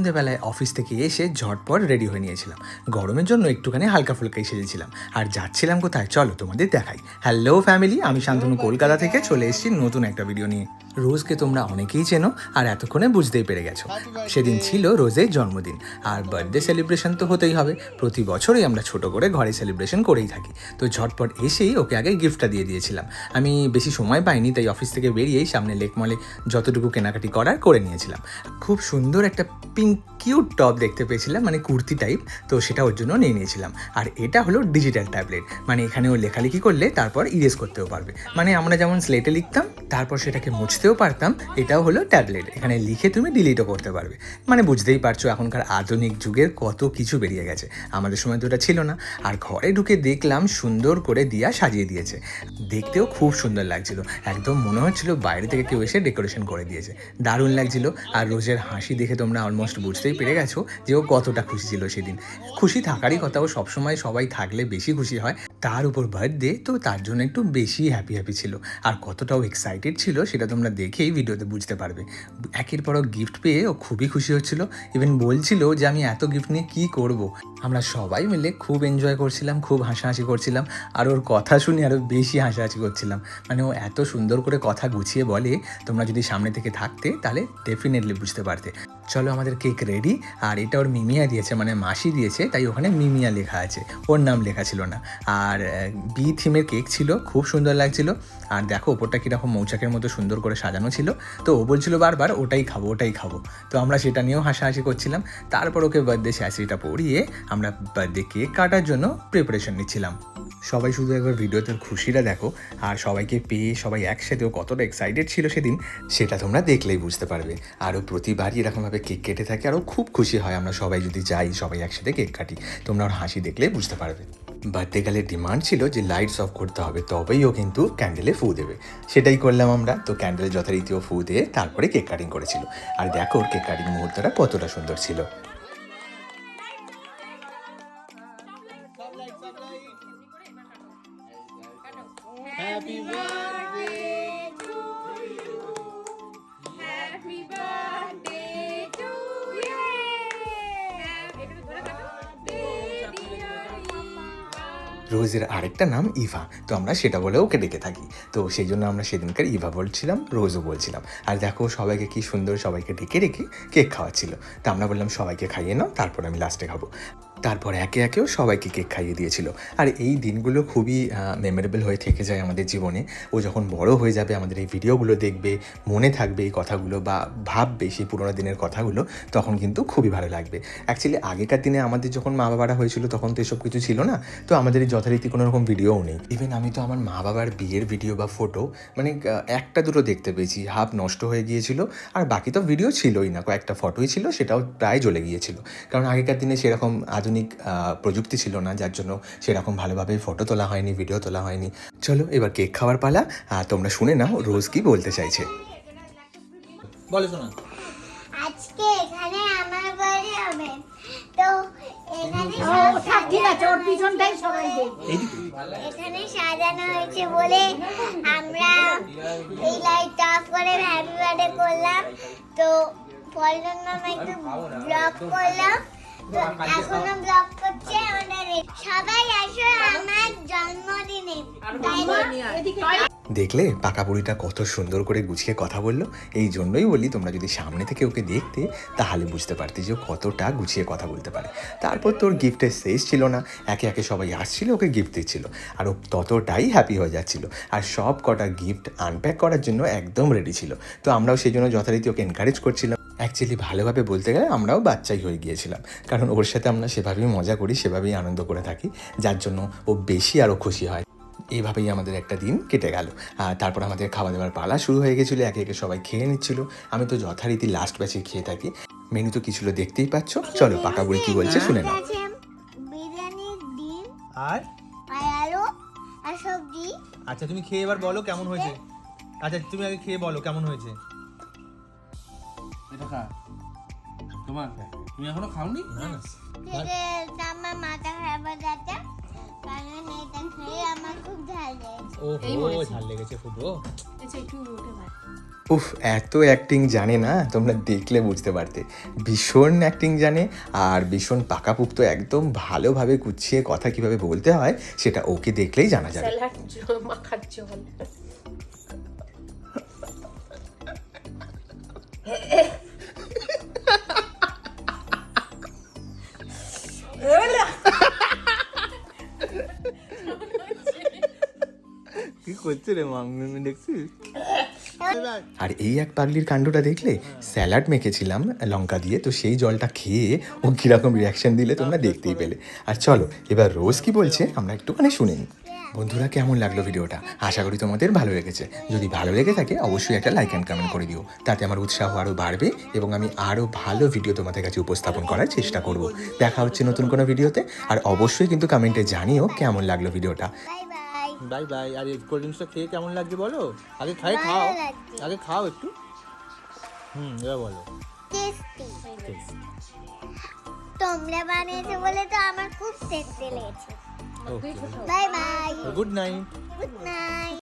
সন্ধেবেলায় অফিস থেকে এসে ঝটপট রেডি হয়ে নিয়েছিলাম। গরমের জন্য একটুখানি হালকা ফুলকাই সেজেছিলাম। আর যাচ্ছিলাম কোথায়, চলো তোমাদের দেখাই। হ্যালো ফ্যামিলি, আমি শান্তনু কলকাতা থেকে চলে এসেছি নতুন একটা ভিডিও নিয়ে। রোজকে তোমরা অনেকেই চেনো আর এতক্ষণে বুঝতেই পেরে গেছো, সেদিন ছিল রোজের জন্মদিন। আর বার্থডে সেলিব্রেশন তো হতেই হবে, প্রতি বছরই আমরা ছোট করে ঘরে সেলিব্রেশন করেই থাকি। তো ঝটপট এসেই ওকে আগে গিফটটা দিয়ে দিয়েছিলাম। আমি বেশি সময় পাইনি, তাই অফিস থেকে বেরিয়েই সামনে লেক মলে যতটুকু কেনাকাটি করার করে নিয়েছিলাম। খুব সুন্দর একটা পিঙ্ক কিউট টপ দেখতে পেয়েছিলাম, মানে কুর্তি টাইপ, তো সেটা ওর জন্য নিয়ে নিয়েছিলাম। আর এটা হলো ডিজিটাল ট্যাবলেট, মানে এখানে ও লেখালেখি করলে তারপর ইরেজ করতেও পারবে। মানে আমরা যেমন স্লেটে লিখতাম তারপর সেটাকে মুছতেও পারতাম, এটাও হলো ট্যাবলেট, এখানে লিখে তুমি ডিলিটও করতে পারবে। মানে বুঝতেই পারছো এখনকার আধুনিক যুগের কত কিছু বেরিয়ে গেছে, আমাদের সময় তো এটা ছিল না। আর ঘরে ঢুকে দেখলাম সুন্দর করে দিয়া সাজিয়ে দিয়েছে, দেখতেও খুব সুন্দর লাগছিল, একদম মনে হচ্ছিল বাইরে থেকে কেউ এসে ডেকোরেশন করে দিয়েছে, দারুণ লাগছিল। আর রোজের হাসি দেখে তোমরা অলমোস্ট বুঝতেই পেরে গেছো যে ও কতটা খুশি ছিল সেদিন। খুশি থাকারই কথা, ও সবসময় সবাই থাকলে বেশি খুশি হয়, তার উপর বার্থডে তো তার জন্য একটু বেশি হ্যাপি ছিল। আর কতটাও এক্সাইটেড ছিল সেটা তোমরা দেখেই ভিডিওতে বুঝতে পারবে। একের পর গিফট পেয়ে ও খুবই খুশি হচ্ছিল, ইভেন বলছিল যে আমি এত গিফট নিয়ে কী করব। আমরা সবাই মিলে খুব এনজয় করছিলাম, খুব হাসাহাসি করছিলাম, আর ওর কথা শুনে আরও বেশি হাসাহাসি করছিলাম। মানে ও এত সুন্দর করে কথা গুছিয়ে বলে, তোমরা যদি সামনে থেকে থাকতে তাহলে ডেফিনেটলি বুঝতে পারতে। চলো, আমাদের কেক রেডি। আর এটা ওর মিমিয়া দিয়েছে, মানে মাসি দিয়েছে, তাই ওখানে মিমিয়া লেখা আছে, ওর নাম লেখা ছিল না। আর বি থিমের কেক ছিল, খুব সুন্দর লাগছিল। আর দেখো ওপরটা কীরকম মৌচাকের মতো সুন্দর করে সাজানো ছিল। তো ও বলছিল বারবার ওটাই খাবো। তো আমরা সেটা নিয়েও হাসাহাসি করছিলাম। তারপর ওকে বার্থডে স্যাসিটা পরিয়ে আমরা বার্থডে কেক কাটার জন্য প্রিপারেশন নিচ্ছিলাম। সবাই শুধু একবার ভিডিওতে খুশিটা দেখো, আর সবাইকে পেয়ে সবাই একসাথেও কতটা এক্সাইটেড ছিল সেদিন সেটা তোমরা দেখলেই বুঝতে পারবে। আরও প্রতিবারই এরকমভাবে কেক কেটে থাকে, আরও খুব খুশি হয় আমরা সবাই যদি যাই, সবাই একসাথে কেক কাটি। তোমরা ওর হাসি দেখলেই বুঝতে পারবে। বার্থডে গার্লের ডিমান্ড ছিল যে লাইটস অফ করতে হবে, তবেই ও কিন্তু ক্যান্ডেলে ফু দেবে। সেটাই করলাম আমরা। তো ক্যান্ডেল যথারীতি ও ফু দিয়ে তারপরে কেক কাটিং করেছিল। আর দেখো ওর কেক কাটিং মুহূর্তটা কতটা সুন্দর ছিল। Happy birthday to you. Happy birthday to you. Happy birthday dear Eva. রোজের আরেকটা নাম ইভা, তো আমরা সেটা বলে ওকে ডেকে থাকি। তো সেই জন্য আমরা সেদিনকার ইভা বলছিলাম, রোজও বলছিলাম। আর দেখো সবাইকে কি সুন্দর সবাইকে ডেকে রেখে কেক খাওয়াচ্ছিল। তো আমরা বললাম সবাইকে খাইয়ে নাও, তারপর আমি লাস্টে খাবো। তারপর একে একেও সবাইকে কেক খাইয়ে দিয়েছিল। আর এই দিনগুলো খুবই মেমোরেবল হয়ে থেকে যায় আমাদের জীবনে। ও যখন বড় হয়ে যাবে, আমাদের এই ভিডিওগুলো দেখবে, মনে থাকবে এই কথাগুলো বা ভাববে সেই পুরোনো দিনের কথাগুলো, তখন কিন্তু খুবই ভালো লাগবে। অ্যাকচুয়ালি আগেকার দিনে আমাদের যখন মা বাবারা হয়েছিল তখন তো এসব কিছু ছিল না, তো আমাদের এই যথারীতি কোনো রকম ভিডিওও নেই। ইভেন আমি তো আমার মা বাবার বিয়ের ভিডিও বা ফটো মানে একটা দুটো দেখতে পেয়েছি, হাফ নষ্ট হয়ে গিয়েছিল। আর বাকি তো ভিডিও ছিলই না, কয়েকটা ফটোই ছিল, সেটাও প্রায় জ্বলে গিয়েছিল। কারণ আগেকার দিনে সেরকম আধুনিক প্রযুক্তি ছিল না, যার জন্য সেরকম ভালোভাবে ফটো তোলা হয়নি, ভিডিও তোলা হয়নি। চলো এবার কেক খাওয়ার পালা। আর তোমরা শুনে নাও রোজ কি বলতে চাইছে। বলে শোনা। আজকে এখানে আমার বাড়ি হবে, তো এখানে ঠিক আছে, ওর পিছনটাই সবাই দেখবে। এখানে সাজানো হয়েছে বলে আমরা এই লাইট অফ করে হ্যাপি বার্থডে করলাম। তো পরের মামা একটু ব্লগ করলাম, তো এখনো ব্লগ করছে আমাদের। সবাই আসো আমার জন্মদিনে। দেখলে পাকা বুড়িটা কত সুন্দর করে গুছিয়ে কথা বললো। এই জন্যই বলি তোমরা যদি সামনে থেকে ওকে দেখতে তাহলে বুঝতে পারতে যে ও কতটা গুছিয়ে কথা বলতে পারে। তারপর তোর গিফটের শেষ ছিল না, একে একে সবাই আসছিল ওকে গিফট দিচ্ছিল, আর ও ততটাই হ্যাপি হয়ে যাচ্ছিল। আর সব কটা গিফট আনপ্যাক করার জন্য একদম রেডি ছিল। তো আমরাও সেই জন্য যথারীতি ওকে এনকারেজ করছিলাম। অ্যাকচুয়ালি ভালোভাবে বলতে গেলে আমরাও বাচ্চাই হয়ে গিয়েছিলাম, কারণ ওর সাথে আমরা সেভাবেই মজা করি, সেভাবেই আনন্দ করে থাকি, যার জন্য ও বেশি আরও খুশি হয়। এইভাবেই আমাদের একটা দিন কেটে গেল। আর তারপর আমাদের খাওয়া দাওয়ার পালা শুরু হয়ে গেছিলো, একে একে সবাই খেয়ে নিচ্ছিল। আমি তো যথারীতি লাস্ট ব্যাচে খেয়ে থাকি। মেনু তো কিছু দেখতেই পাচ্ছ। চলো পাকা বুড়ি কি বলছে শুনে নাও। বিরিয়ানি, ডিম আর আর আলু আর সবজি। আচ্ছা তুমি খেয়ে এবার বলো কেমন হয়েছে। আচ্ছা তুমি আগে খেয়ে বলো কেমন হয়েছে। এটা খা। তোমার তুমি এখনো খাওনি? না না। থেকে আমার মাথা খারাপ হয়ে যাচ্ছে, কারণ এটা আমার খুব ঝাল লেগেছে। ও ঝাল লেগেছে খুব ও আচ্ছা একটু ওকে ভাই উফ, এত অ্যাক্টিং জানে না, তোমরা দেখলে বুঝতে পারতে। ভীষণ অ্যাক্টিং জানে আর ভীষণ পাকাপুক্ত, একদম ভালোভাবে গুছিয়ে কথা কিভাবে বলতে হয় সেটা ওকে দেখলেই জানা যাবে। স্যালাড মাখার জল কি করছে রে মামনি দেখছিস? আর এই এক পাগলির কাণ্ডটা দেখলে, স্যালাড মেখেছিলাম লঙ্কা দিয়ে, তো সেই জলটা খেয়ে ও কীরকম রিয়াকশন দিলে তোমরা দেখতেই পেলে। আর চলো এবার রোজ কি বলছে আমরা একটুখানি শুনে নিই। বন্ধুরা, কেমন লাগলো ভিডিওটা? আশা করি তোমাদের ভালো লেগেছে। যদি ভালো লেগে থাকে অবশ্যই একটা লাইক অ্যান্ড কমেন্ট করে দিও, তাতে আমার উৎসাহ আরও বাড়বে এবং আমি আরও ভালো ভিডিও তোমাদের কাছে উপস্থাপন করার চেষ্টা করব। দেখা হচ্ছে নতুন কোনো ভিডিওতে, আর অবশ্যই কিন্তু কমেন্টে জানিও কেমন লাগলো ভিডিওটা। Bye bye. Bye bye. আর এই কোল্ড ড্রিঙ্কসটা খেয়ে কেমন লাগছে বলো? আগে খাও, লাগছে। আগে খাও একটু। এবার বলো। টেস্টি। তোমরা বানিয়েছো বলে তো আমার খুব টেস্টি লেগেছে। Okay, bye bye. Good night. Good night.